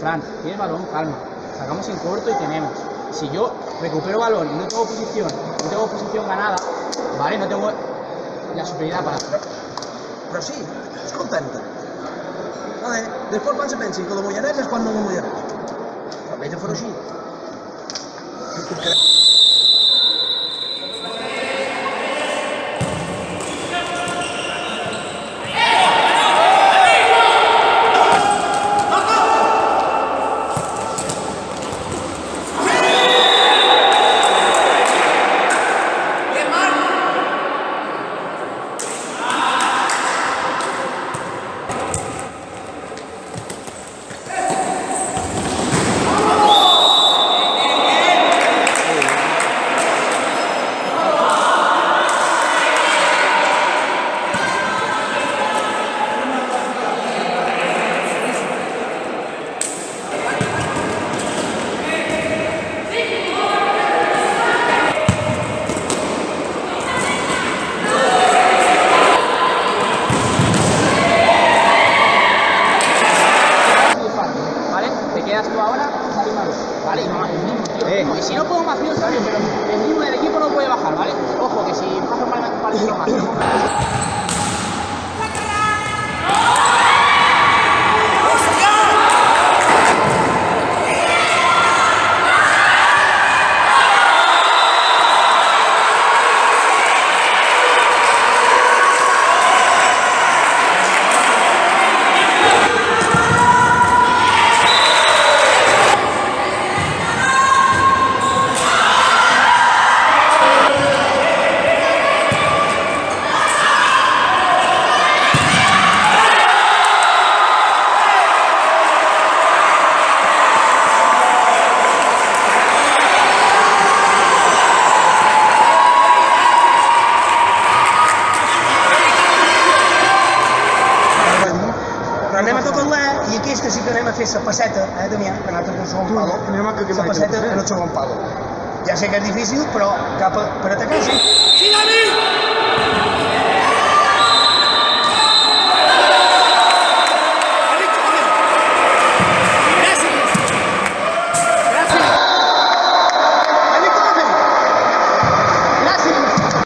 Fran, tienes balón, calma. Sacamos en corto y tenemos. Si yo recupero balón y no tengo posición ganada, ¿vale? No tengo la superioridad para hacer. Però sí, escolta'm. Vale, després quan se pensin que la mullareta és quan no la mullareta. Però veig a fer-ho així. Vale, y si no puedo más bien, ¿sabes? Pero el mismo del equipo no puede bajar, ¿vale? Ojo, que si pasa un partido más. Anem a tot el i aquesta sí que anem a fer la passeta, Damià, que nosaltres no segon palo. La passeta en el segon palo. Ja sé que és difícil, però per atacar sí.